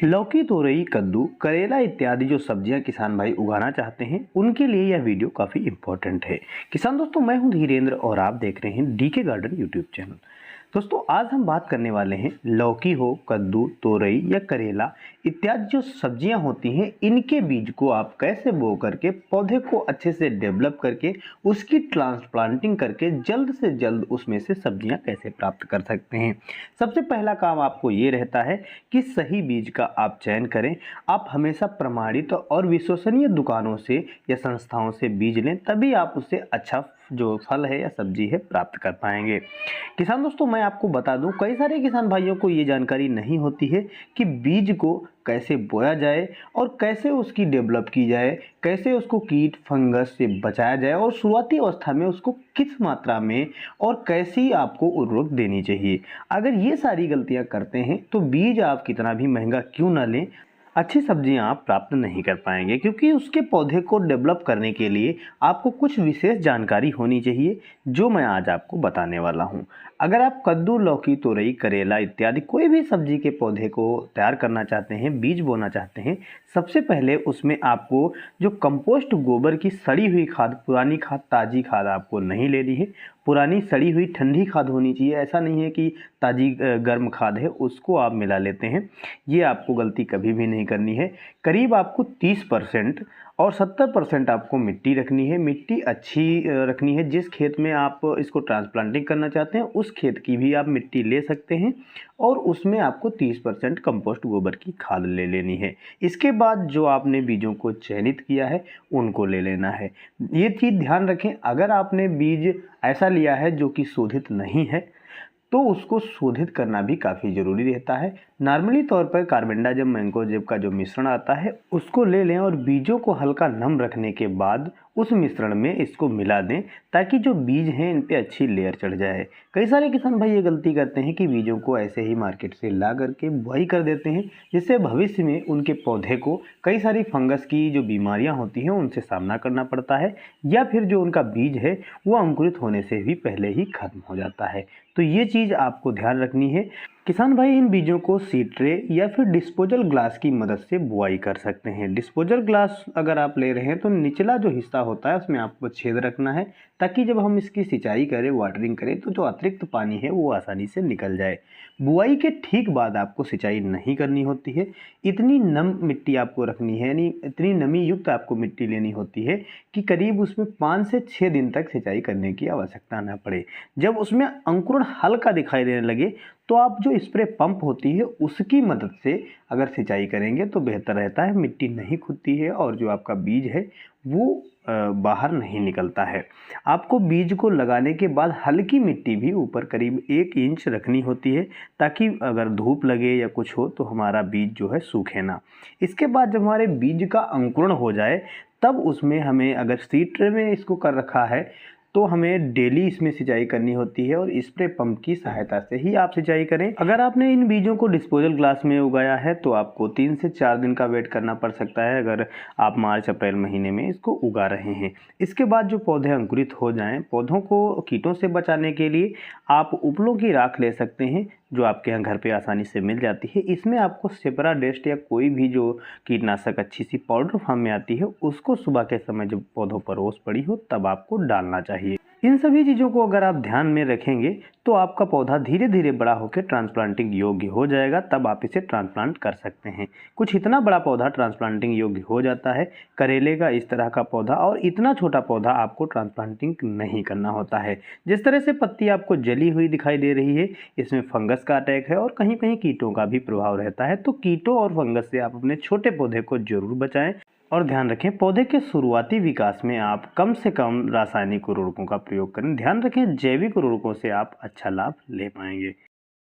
लौकी, तोरई, कद्दू, करेला इत्यादि जो सब्जियां किसान भाई उगाना चाहते हैं उनके लिए यह वीडियो काफ़ी इम्पोर्टेंट है। किसान दोस्तों, मैं हूं धीरेन्द्र और आप देख रहे हैं डीके गार्डन यूट्यूब चैनल। दोस्तों, आज हम बात करने वाले हैं लौकी हो, कद्दू, तोरई या करेला इत्यादि जो सब्जियां होती हैं इनके बीज को आप कैसे बो करके पौधे को अच्छे से डेवलप करके उसकी ट्रांसप्लांटिंग करके जल्द से जल्द उसमें से सब्जियां कैसे प्राप्त कर सकते हैं। सबसे पहला काम आपको ये रहता है कि सही बीज का आप चयन करें। आप हमेशा प्रमाणित और विश्वसनीय दुकानों से या संस्थाओं से बीज लें, तभी आप उससे अच्छा जो फल है या सब्जी है प्राप्त कर पाएंगे। किसान दोस्तों, मैं आपको बता दूं, कई सारे किसान भाइयों को ये जानकारी नहीं होती है कि बीज को कैसे बोया जाए और कैसे उसकी डेवलप की जाए, कैसे उसको कीट फंगस से बचाया जाए और शुरुआती अवस्था में उसको किस मात्रा में और कैसी आपको उर्वरक देनी चाहिए। अगर ये सारी गलतियां करते हैं तो बीज आप कितना भी महंगा क्यों ना लें, अच्छी सब्जियां आप प्राप्त नहीं कर पाएंगे, क्योंकि उसके पौधे को डेवलप करने के लिए आपको कुछ विशेष जानकारी होनी चाहिए जो मैं आज आपको बताने वाला हूं। अगर आप कद्दू, लौकी, तोरई, करेला इत्यादि कोई भी सब्जी के पौधे को तैयार करना चाहते हैं, बीज बोना चाहते हैं, सबसे पहले उसमें आपको जो कंपोस्ट गोबर की सड़ी हुई खाद, पुरानी खाद, ताज़ी खाद आपको नहीं लेनी है। पुरानी सड़ी हुई ठंडी खाद होनी चाहिए। ऐसा नहीं है कि ताज़ी गर्म खाद है उसको आप मिला लेते हैं, ये आपको गलती कभी भी नहीं करनी है। करीब आपको 30% और 70% आपको मिट्टी रखनी है। मिट्टी अच्छी रखनी है। जिस खेत में आप इसको ट्रांसप्लांटिंग करना चाहते हैं उस खेत की भी आप मिट्टी ले सकते हैं और उसमें आपको 30% कंपोस्ट गोबर की खाद ले लेनी है। इसके बाद जो आपने बीजों को चयनित किया है उनको ले लेना है। ये चीज़ ध्यान रखें, अगर आपने बीज ऐसा लिया है जो कि शोधित नहीं है तो उसको शोधित करना भी काफ़ी ज़रूरी रहता है। नॉर्मली तौर पर कार्बेंडाजिम मैंकोजेब का जो मिश्रण आता है उसको ले लें और बीजों को हल्का नम रखने के बाद उस मिश्रण में इसको मिला दें, ताकि जो बीज हैं इन पे अच्छी लेयर चढ़ जाए। कई सारे किसान भाई ये गलती करते हैं कि बीजों को ऐसे ही मार्केट से ला करके बुआई कर देते हैं, जिससे भविष्य में उनके पौधे को कई सारी फंगस की जो बीमारियां होती हैं उनसे सामना करना पड़ता है, या फिर जो उनका बीज है वो अंकुरित होने से भी पहले ही खत्म हो जाता है। तो ये चीज़ आपको ध्यान रखनी है। किसान भाई इन बीजों को सीड ट्रे या फिर डिस्पोजल ग्लास की मदद से बुआई कर सकते हैं। डिस्पोजल ग्लास अगर आप ले रहे हैं तो निचला जो हिस्सा होता है उसमें आपको छेद रखना है, ताकि जब हम इसकी सिंचाई करें, वाटरिंग करें, तो जो अतिरिक्त पानी है वो आसानी से निकल जाए। बुआई के ठीक बाद आपको सिंचाई नहीं करनी होती है। इतनी नम मिट्टी आपको रखनी है, यानी इतनी नमी युक्त आपको मिट्टी लेनी होती है कि करीब उसमें 5 से 6 दिन तक सिंचाई करने की आवश्यकता न पड़े। जब उसमें अंकुरण हल्का दिखाई देने लगे तो आप जो स्प्रे पंप होती है उसकी मदद से अगर सिंचाई करेंगे तो बेहतर रहता है। मिट्टी नहीं खुदती है और जो आपका बीज है वो बाहर नहीं निकलता है। आपको बीज को लगाने के बाद हल्की मिट्टी भी ऊपर करीब 1 इंच रखनी होती है, ताकि अगर धूप लगे या कुछ हो तो हमारा बीज जो है सूखे ना। इसके बाद जब हमारे बीज का अंकुरण हो जाए तब उसमें हमें, अगर सीड ट्रे में इसको कर रखा है तो हमें डेली इसमें सिंचाई करनी होती है और स्प्रे पंप की सहायता से ही आप सिंचाई करें। अगर आपने इन बीजों को डिस्पोजल ग्लास में उगाया है तो आपको 3 से 4 दिन का वेट करना पड़ सकता है, अगर आप मार्च अप्रैल महीने में इसको उगा रहे हैं। इसके बाद जो पौधे अंकुरित हो जाएं, पौधों को कीटों से बचाने के लिए आप उपलों की राख ले सकते हैं, जो आपके यहाँ घर पे आसानी से मिल जाती है। इसमें आपको सेपरा डेस्ट या कोई भी जो कीटनाशक अच्छी सी पाउडर फॉर्म में आती है उसको सुबह के समय जब पौधों पर ओस पड़ी हो तब आपको डालना चाहिए। इन सभी चीज़ों को अगर आप ध्यान में रखेंगे तो आपका पौधा धीरे धीरे बड़ा होकर ट्रांसप्लांटिंग योग्य हो जाएगा, तब आप इसे ट्रांसप्लांट कर सकते हैं। कुछ इतना बड़ा पौधा ट्रांसप्लांटिंग योग्य हो जाता है, करेले का इस तरह का पौधा, और इतना छोटा पौधा आपको ट्रांसप्लांटिंग नहीं करना होता है। जिस तरह से पत्ती आपको जली हुई दिखाई दे रही है, इसमें फंगस का अटैक है और कहीं कहीं कीटों का भी प्रभाव रहता है। तो कीटों और फंगस से आप अपने छोटे पौधे को जरूर बचाएं और ध्यान रखें पौधे के शुरुआती विकास में आप कम से कम रासायनिक उर्वरकों का प्रयोग करें। ध्यान रखें जैविक उर्वरकों से आप अच्छा लाभ ले पाएंगे।